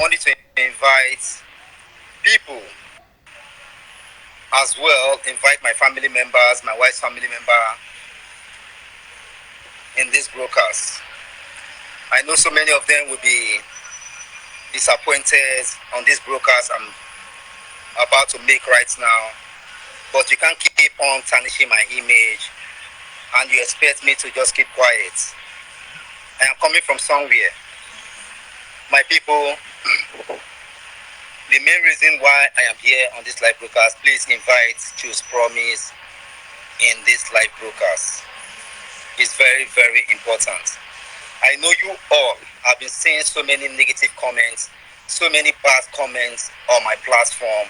wanted to invite people as well, invite my family members, my wife's family member in this broadcast. I know so many of them will be disappointed on this broadcast I'm about to make right now, but you can't keep on tarnishing my image and you expect me to just keep quiet. I am coming from somewhere. My people, the main reason why I am here on this live broadcast, please invite Choose Promise in this live broadcast. It's very, very important. I know you all have been seeing so many negative comments, so many bad comments on my platform,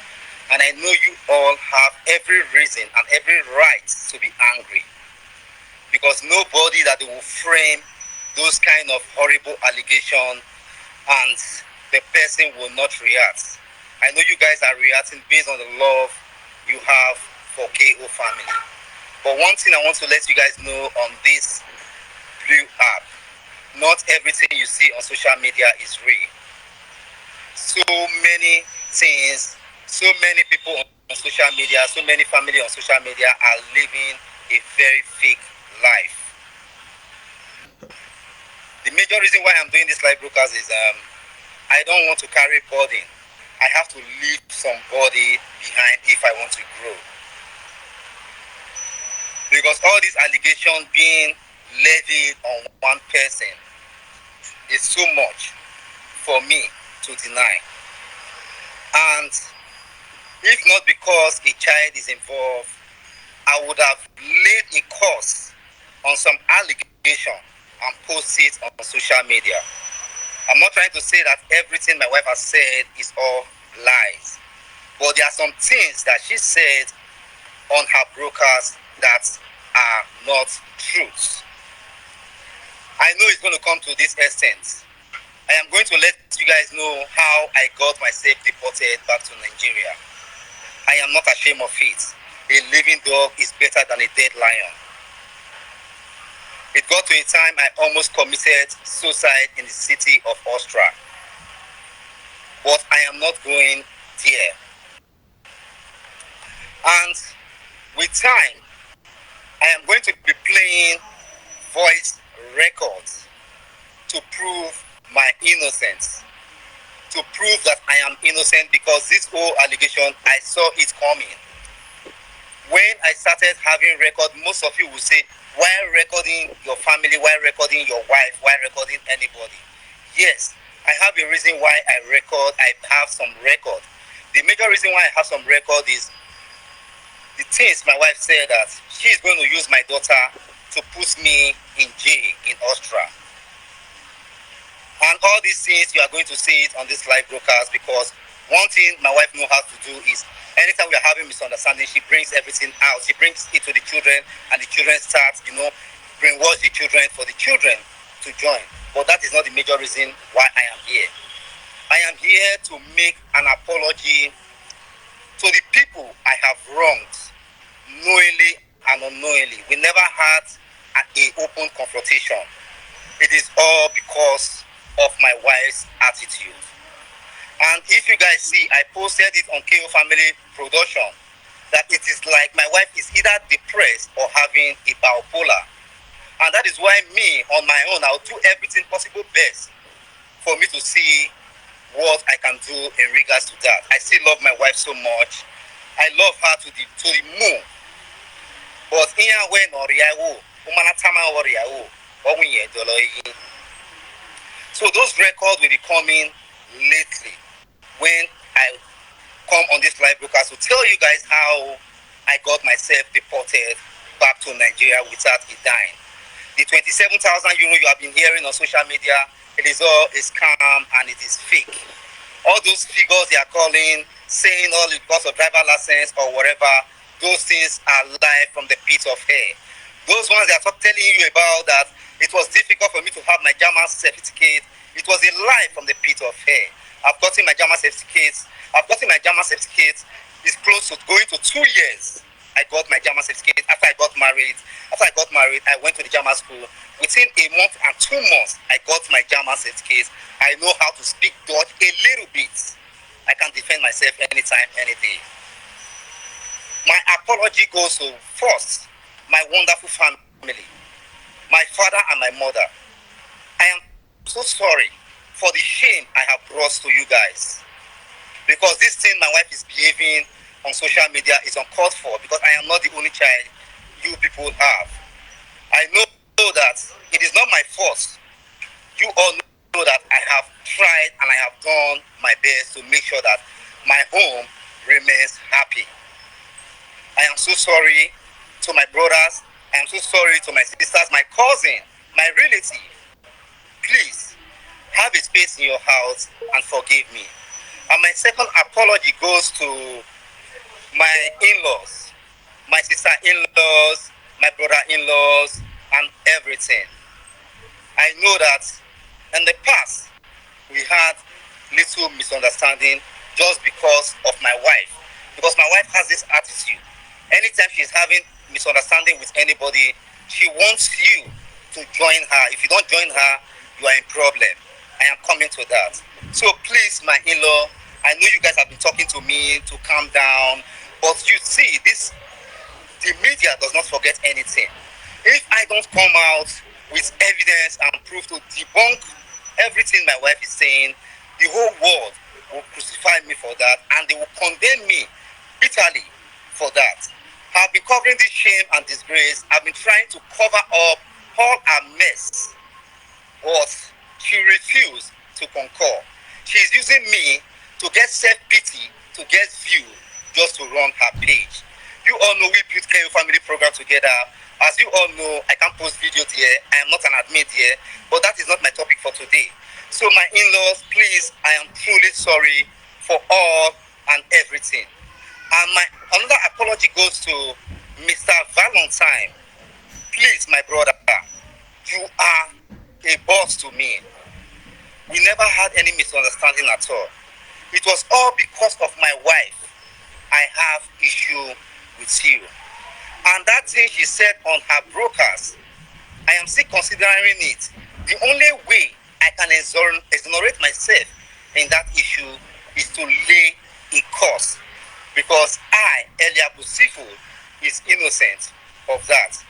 and I know you all have every reason and every right to be angry, because nobody that they will frame those kind of horrible allegations and the person will not react. I know you guys are reacting based on the love you have for KO family. But one thing I want to let you guys know on this Blue app, not everything you see on social media is real. So many things, so many people on social media, so many family on social media are living a very fake life. The major reason why I'm doing this live broadcast is I don't want to carry burden. I have to leave somebody behind if I want to grow. Because all these allegations being levied on one person is too much for me to deny. And if not because a child is involved, I would have laid a course on some allegation and post it on social media. I'm not trying to say that everything my wife has said is all lies, but there are some things that she said on her broadcast that are not truths. I know it's going to come to this extent. I am going to let you guys know how I got myself deported back to Nigeria. I am not ashamed of it. A living dog is better than a dead lion. It got to a time I almost committed suicide in the city of Austria. But I am not going there. And with time, I am going to be playing voice records to prove my innocence. To prove that I am innocent, because this whole allegation, I saw it coming. When I started having record, most of you will say, why recording your family, why recording your wife, why recording anybody? Yes, I have a reason why I record. I have some record. The major reason why I have some record is the things my wife said, that she is going to use my daughter to put me in jail in Austria. And all these things, you are going to see it on this live broadcast, because one thing my wife knows how to do is, anytime we are having misunderstanding, she brings everything out. She brings it to the children, and the children start, brainwash the children for the children to join. But that is not the major reason why I am here. I am here to make an apology to the people I have wronged, knowingly and unknowingly. We never had an open confrontation. It is all because of my wife's attitude. And if you guys see, I posted it on KO Family Production, that it is like my wife is either depressed or having a bipolar. And that is why me, on my own, I'll do everything possible best for me to see what I can do in regards to that. I still love my wife so much. I love her to the moon. But so those records will be coming lately, when I come on this live broadcast to tell you guys how I got myself deported back to Nigeria without a dime. The 27,000 euro you have been hearing on social media, it is all a scam and it is fake. All those figures they are calling, saying all because of driver license or whatever, those things are lie from the pit of hell. Those ones they are telling you about that it was difficult for me to have my German certificate, it was a lie from the pit of hell. I've gotten my German certificate. It's close to going to 2 years. I got my German certificate after I got married. I went to the German school. Within a month and 2 months, I got my German certificate. I know how to speak Dutch a little defend myself anytime, any day. My apology goes to first my wonderful family, my father and my mother. I am so sorry for the shame I have brought to you guys, because this thing my wife is behaving on social media is uncalled for, because I am not the only child you people have. I know that it is not my fault. You all know that I have tried and I have done my best to make sure that my home remains happy. I am so sorry to my brothers. I am so sorry to my sisters, my cousin, my relative. Please have a space in your house and forgive me. And my second apology goes to my in-laws, my sister-in-laws, my brother-in-laws, and everything. I know that in the past we had little misunderstanding just because of my wife. Because my wife has this attitude. Anytime she's having misunderstanding with anybody, she wants you to join her. If you don't join her, you are in problem. I am coming to that. So please, my in-law, I know you guys have been talking to me to calm down, but you see, the media does not forget anything. If I don't come out with evidence and proof to debunk everything my wife is saying, the whole world will crucify me for that, and they will condemn me bitterly for that. I've been covering this shame and disgrace. I've been trying to cover up all her mess, but she refused to concur. She's using me to get self-pity, to get view, just to run her page. You all know we built KO Family Program together. As you all know, I can't post videos here. I am not an admin here, but that is not my topic for today. So my in-laws, please, I am truly sorry for all and everything. And my another apology goes to Mr. Valentine. Please, my brother, you are a boss to me. We never had any misunderstanding at all. It was all because of my wife. I have issue with you. And that thing she said on her broadcast, I am still considering it. The only way I can exonerate myself in that issue is to lay a curse, because I, Eliabu Sifu, is innocent of that.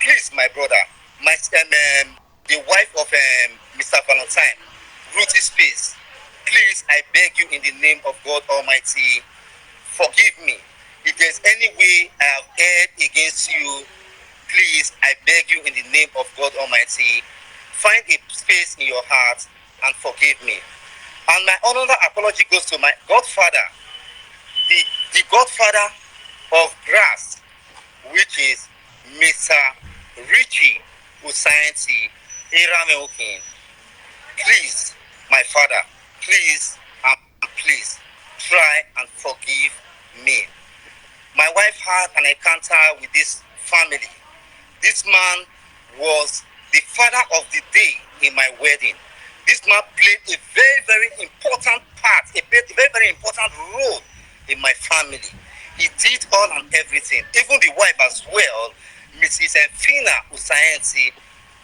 Please, my brother, the wife of Mr. Valentine, Ruthie Space, please, I beg you in the name of God Almighty, forgive me. If there's any way I have erred against you, please, I beg you in the name of God Almighty, find a space in your heart and forgive me. And my another apology goes to my godfather, the godfather of grass, which is Mr. Richie Usainti Irameokin. Please, my father, please and please try and forgive me. My wife had an encounter with this family. This man was the father of the day in my wedding. This man played a very, very important part, a very, very important role in my family. He did all and everything. Even the wife as well, Mrs. Fina Usainti,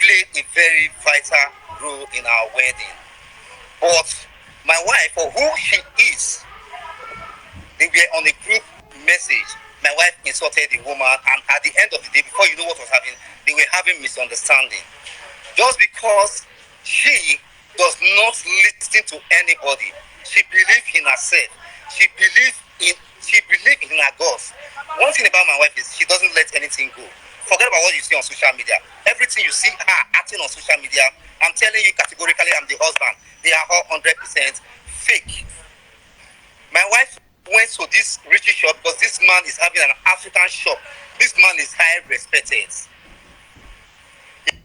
played a very vital role in our wedding. But my wife, for who she is, they were on a group message. My wife insulted the woman, and at the end of the day, before you know what was happening, they were having misunderstanding. Just because she does not listen to anybody, she believes in herself. She believes in her gods. One thing about my wife is she doesn't let anything go. Forget about what you see on social media. Everything you see her acting on social media, I'm telling you categorically, I'm the husband. They are all 100% fake. My wife went to this Richie shop because this man is having an African shop. This man is high respected.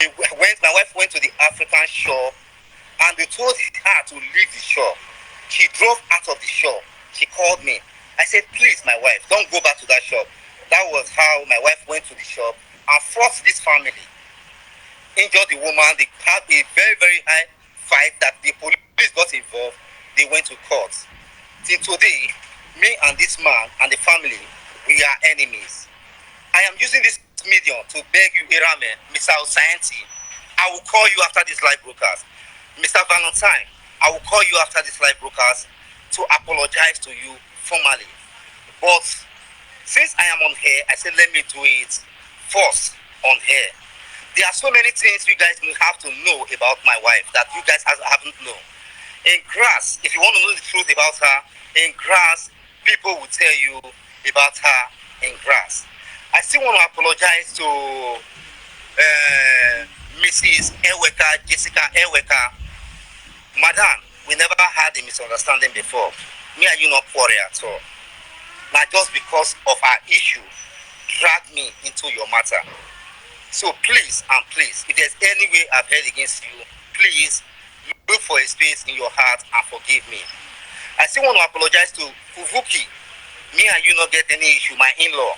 My wife went to the African shop and they told her to leave the shop. She drove out of the shop. She called me. I said, please, my wife, don't go back to that shop. That was how my wife went to the shop and forced this family. Injured the woman. They had a very, very high fight that the police got involved. They went to court. Till today, me and this man and the family, we are enemies. I am using this medium to beg you, Irame, Mr. Usainti, I will call you after this live broadcast. Mr. Valentine, I will call you after this live broadcast to apologize to you formally. But since I am on here, I said let me do it first on here. There are so many things you guys will have to know about my wife that you guys haven't known. In grass, if you want to know the truth about her, in grass, people will tell you about her in grass. I still want to apologize to Mrs. Eweka, Jessica Eweka. Madam, we never had a misunderstanding before. Me and you not quarrel at all. Now just because of our issue, drag me into your matter. So please and please, if there's any way I've held against you, please look for a space in your heart and forgive me. I still want to apologize to Kuvuki. Me and you not get any issue, my in-law.